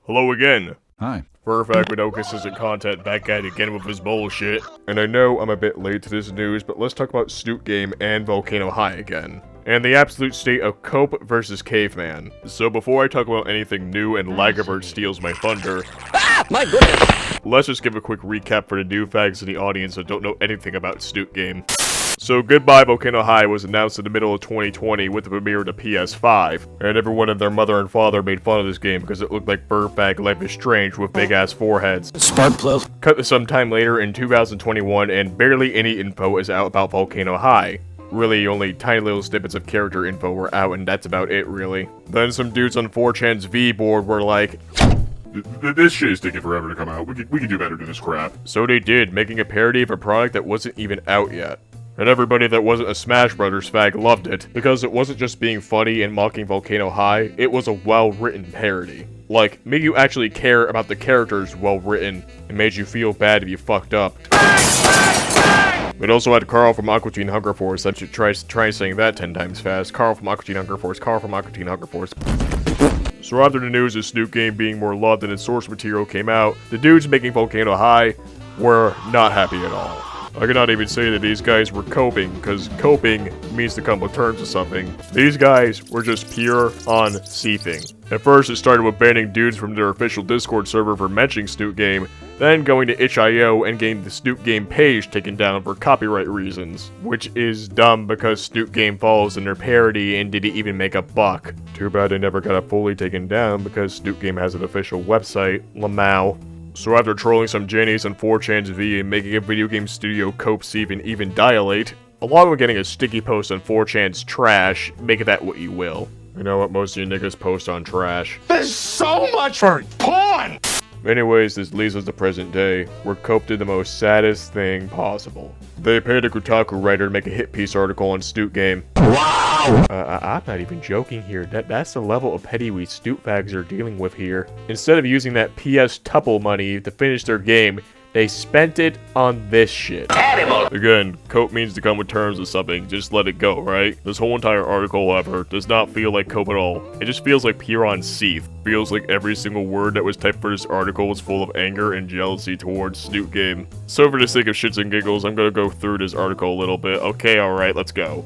Hello again. Hi. Perfect with no consistent content, back at it again with his bullshit. And I know I'm a bit late to this news, but let's talk about Snootgame and Volcano High again. And the absolute state of Cope versus Caveman. So before I talk about anything new and Lagavert steals my thunder, my goodness! Let's just give a quick recap for the new fags in the audience that don't know anything about Snootgame. So Goodbye Volcano High was announced in the middle of 2020 with the premiere of the PS5, and everyone and their mother and father made fun of this game because it looked like Birdbag Life is Strange with big ass foreheads. Spark plug. Cut to some time later in 2021 and barely any info is out about Volcano High. Really, only tiny little snippets of character info were out and that's about it really. Then some dudes on 4chan's V board were like, this shit is taking forever to come out. We can do better than this crap. So they did, making a parody of a product that wasn't even out yet. And everybody that wasn't a Smash Brothers fag loved it, because it wasn't just being funny and mocking Volcano High, it was a well-written parody. Like, made you actually care about the characters well-written, and made you feel bad if you fucked up. It also had Carl from Aqua Teen Hunger Force. I should try saying that 10 times fast. Carl from Aqua Teen Hunger Force, Carl from Aqua Teen Hunger Force. So after the news of Snootgame being more loved than its source material came out, the dudes making Volcano High were not happy at all. I cannot even say that these guys were coping, because coping means to come with terms of something. These guys were just pure on seething. At first it started with banning dudes from their official Discord server for mentioning Snootgame, then going to itch.io and getting the Snootgame page taken down for copyright reasons. Which is dumb because Snootgame falls in their parody and didn't even make a buck. Too bad they never got it fully taken down because Snootgame has an official website, Lamau. So after trolling some Jennies on 4chan's V and making a video game studio cope seethe and even dilate, along with getting a sticky post on 4chan's trash, make that what you will. You know what most of you niggas post on trash. There's so much for porn! Anyways, this leads us to present day, where Cope did the most saddest thing possible. They paid a Kotaku writer to make a hit piece article on Snootgame. Wow! I'm not even joking here. That's the level of petty we Snoot fags are dealing with here. Instead of using that PS Tuple money to finish their game, they spent it on this shit. Animal! Again, Cope means to come with terms of something, just let it go, right? This whole entire article, however, does not feel like Cope at all. It just feels like pure on seethe. Feels like every single word that was typed for this article was full of anger and jealousy towards Snootgame. So for the sake of shits and giggles, I'm gonna go through this article a little bit. Okay, alright, let's go.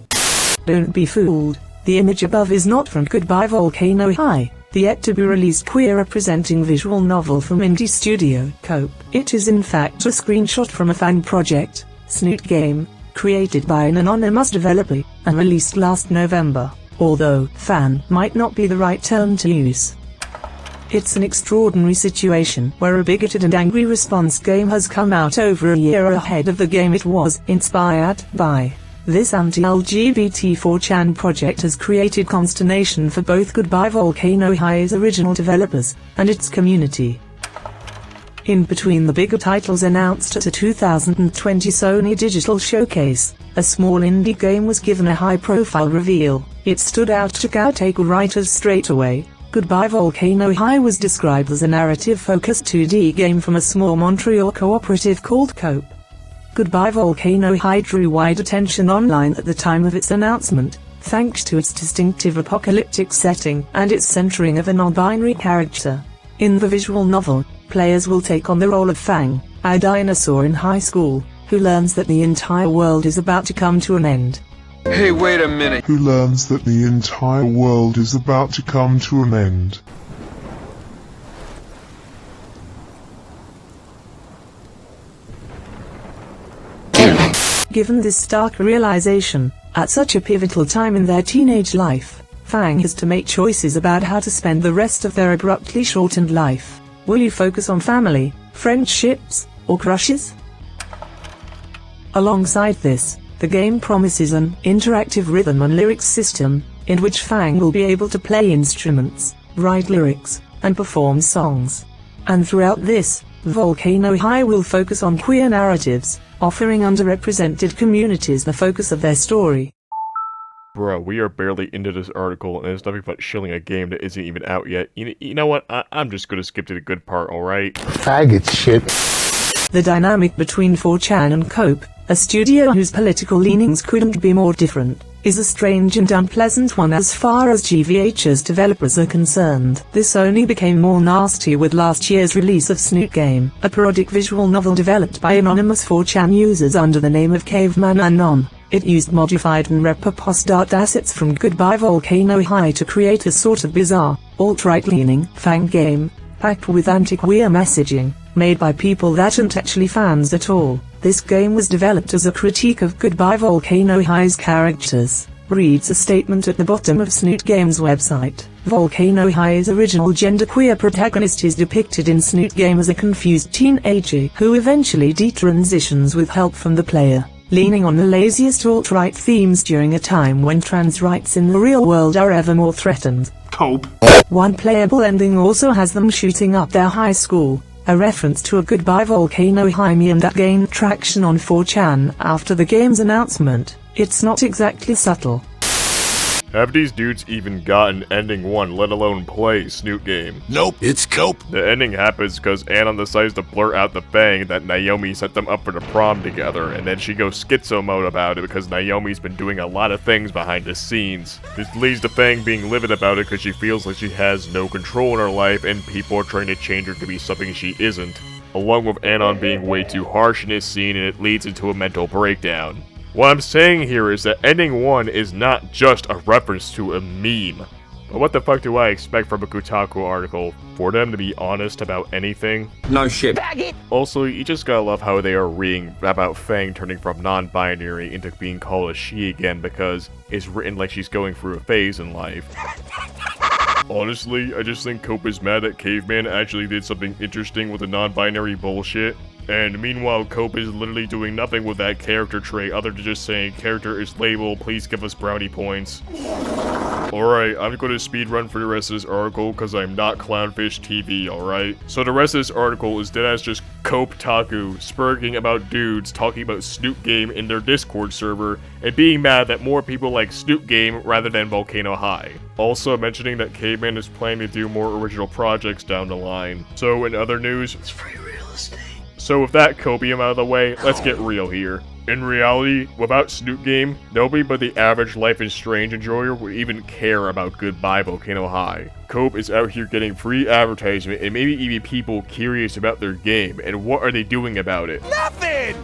Don't be fooled. The image above is not from Goodbye Volcano High, the yet-to-be-released queer-representing visual novel from indie studio Cope. It is in fact a screenshot from a fan project, Snootgame, created by an anonymous developer, and released last November, although fan might not be the right term to use. It's an extraordinary situation where a bigoted and angry response game has come out over a year ahead of the game it was inspired by. This anti-LGBT 4chan project has created consternation for both Goodbye Volcano High's original developers and its community. In between the bigger titles announced at a 2020 Sony Digital Showcase, a small indie game was given a high-profile reveal. It stood out to Kotaku writers straight away. Goodbye Volcano High was described as a narrative-focused 2D game from a small Montreal cooperative called Cope. Goodbye Volcano High drew wide attention online at the time of its announcement, thanks to its distinctive apocalyptic setting and its centering of a non-binary character. In the visual novel, players will take on the role of Fang, a dinosaur in high school, who learns that the entire world is about to come to an end. Hey, wait a minute. Who learns that the entire world is about to come to an end. Given this stark realization, at such a pivotal time in their teenage life, Fang has to make choices about how to spend the rest of their abruptly shortened life. Will you focus on family, friendships, or crushes? Alongside this, the game promises an interactive rhythm and lyrics system, in which Fang will be able to play instruments, write lyrics, and perform songs. And throughout this, Volcano High will focus on queer narratives, offering underrepresented communities the focus of their story. Bro, we are barely into this article, and it's nothing but shilling a game that isn't even out yet. You know what? I'm just gonna skip to the good part, alright? Faggot shit. The dynamic between 4chan and Cope, a studio whose political leanings couldn't be more different, is a strange and unpleasant one as far as GVH's developers are concerned. This only became more nasty with last year's release of Snootgame, a parodic visual novel developed by anonymous 4chan users under the name of Caveman Anon. It used modified and repurposed art assets from Goodbye Volcano High to create a sort of bizarre, alt-right-leaning fan game, packed with anti-queer messaging, made by people that aren't actually fans at all. This game was developed as a critique of Goodbye Volcano High's characters, reads a statement at the bottom of Snootgame's website. Volcano High's original genderqueer protagonist is depicted in Snootgame as a confused teenager who eventually detransitions with help from the player, leaning on the laziest alt-right themes during a time when trans rights in the real world are ever more threatened. Cope. One playable ending also has them shooting up their high school, a reference to a Goodbye Volcano High meme that gained traction on 4chan after the game's announcement. It's not exactly subtle. Have these dudes even gotten ending 1, let alone play Snootgame? Nope, it's Cope. The ending happens because Anon decides to blurt out the bang that Naomi set them up for the prom together, and then she goes schizo mode about it because Naomi's been doing a lot of things behind the scenes. This leads to Fang being livid about it because she feels like she has no control in her life and people are trying to change her to be something she isn't, along with Anon being way too harsh in this scene, and it leads into a mental breakdown. What I'm saying here is that ending 1 is not just a reference to a meme. But what the fuck do I expect from a Kotaku article? For them to be honest about anything? No shit. Also, you just gotta love how they are reading about Fang turning from non-binary into being called a she again because it's written like she's going through a phase in life. Honestly, I just think Cope is mad that Caveman actually did something interesting with the non-binary bullshit. And meanwhile, Cope is literally doing nothing with that character trait other than just saying, character is labeled, please give us brownie points. Alright, I'm going to speedrun for the rest of this article because I'm not Clownfish TV, alright? So the rest of this article is deadass just Kotaku spurging about dudes talking about Snootgame in their Discord server and being mad that more people like Snootgame rather than Volcano High. Also mentioning that Caveman is planning to do more original projects down the line. So in other news, it's free real estate. So with that copium out of the way, let's get real here. In reality, without Snootgame, nobody but the average Life is Strange enjoyer would even care about Goodbye Volcano High. Cope is out here getting free advertisement and maybe even people curious about their game, and what are they doing about it? Nothing!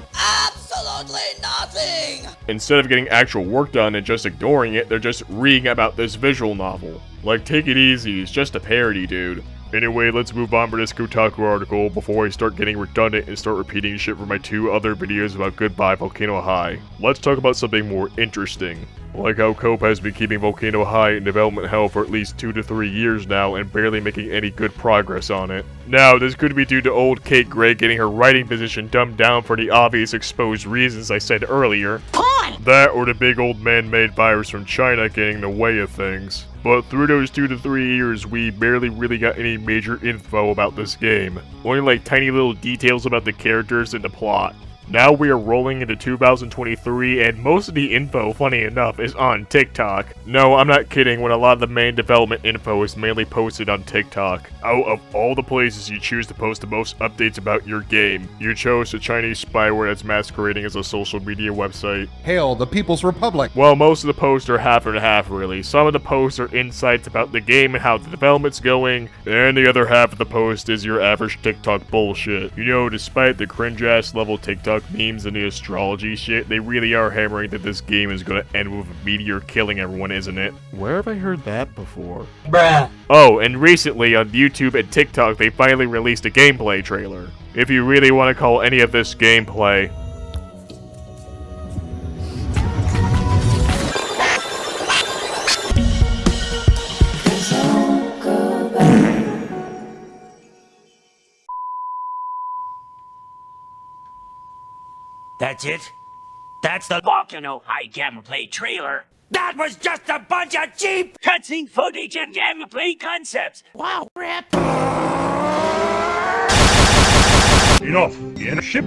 Absolutely nothing! Instead of getting actual work done and just ignoring it, they're just reading about this visual novel. Like, take it easy, it's just a parody, dude. Anyway, let's move on for this Kotaku article before I start getting redundant and start repeating shit from my 2 other videos about Goodbye Volcano High. Let's talk about something more interesting. Like how Cope has been keeping Volcano High in development hell for at least 2 to 3 years now and barely making any good progress on it. Now, this could be due to old Kate Gray getting her writing position dumbed down for the obvious exposed reasons I said earlier. That or the big old man-made virus from China getting in the way of things. But through those 2 to 3 years, we barely really got any major info about this game. Only like tiny little details about the characters and the plot. Now we are rolling into 2023 and most of the info, funny enough, is on TikTok. No, I'm not kidding when a lot of the main development info is mainly posted on TikTok. Out of all the places you choose to post the most updates about your game, you chose the Chinese spyware that's masquerading as a social media website. Hail the People's Republic! Well, most of the posts are half and half really. Some of the posts are insights about the game and how the development's going, and the other half of the post is your average TikTok bullshit. You know, despite the cringe-ass level TikTok memes and the astrology shit, they really are hammering that this game is gonna end with a meteor killing everyone, isn't it? Where have I heard that before? Bruh. Oh, and recently on YouTube and TikTok they finally released a gameplay trailer. If you really want to call any of this gameplay. That's it? That's the Volcano High gameplay trailer? That was just a bunch of cheap cutscene footage and gameplay concepts! Wow, rip! Enough. Ship.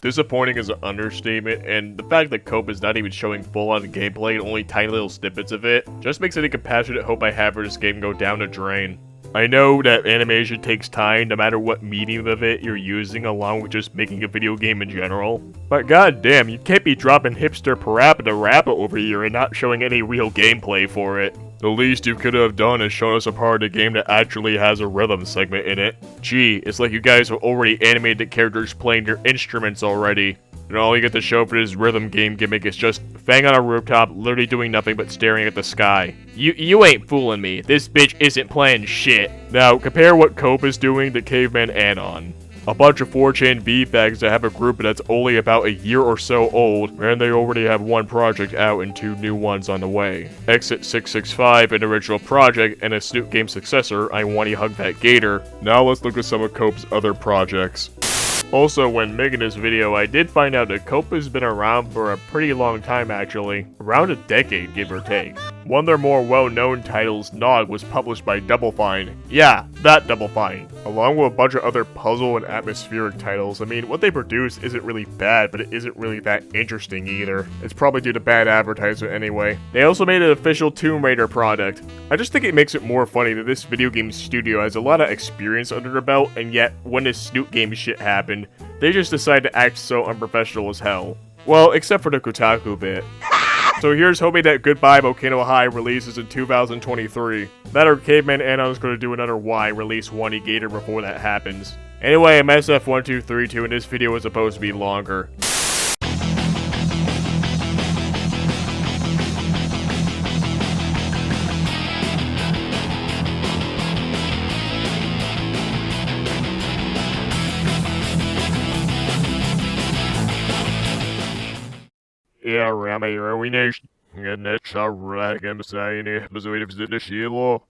Disappointing is an understatement, and the fact that Cope is not even showing full-on gameplay and only tiny little snippets of it just makes any compassionate hope I have for this game go down the drain. I know that animation takes time no matter what medium of it you're using along with just making a video game in general. But goddamn, you can't be dropping hipster parappa to rappa over here and not showing any real gameplay for it. The least you could have done is shown us a part of the game that actually has a rhythm segment in it. Gee, it's like you guys have already animated the characters playing their instruments already. And all you get to show for this rhythm game gimmick is just Fang on a rooftop, literally doing nothing but staring at the sky. You ain't fooling me. This bitch isn't playing shit. Now, compare what Cope is doing to Caveman Anon. A bunch of 4chan V-bags that have a group that's only about a year or so old, and they already have one project out and 2 new ones on the way. Exit 665, an original project, and a Snootgame successor, I Want Hug That Gator. Now let's look at some of Cope's other projects. Also, when making this video, I did find out that Cope has been around for a pretty long time actually. Around a decade, give or take. One of their more well-known titles, Nog, was published by Double Fine. Yeah, that Double Fine. Along with a bunch of other puzzle and atmospheric titles. I mean, what they produce isn't really bad, but it isn't really that interesting either. It's probably due to bad advertisement anyway. They also made an official Tomb Raider product. I just think it makes it more funny that this video game studio has a lot of experience under their belt, and yet, when this Snootgame shit happened, they just decided to act so unprofessional as hell. Well, except for the Kotaku bit. So here's hoping that Goodbye Volcano High releases in 2023. That or Caveman Anon is going to do another Y release one Gator before that happens. Anyway, I'm SF1232 and this video was supposed to be longer. Ja, Rami, Ruination. Net zou raken zijn, bezoeide ze de Shielo.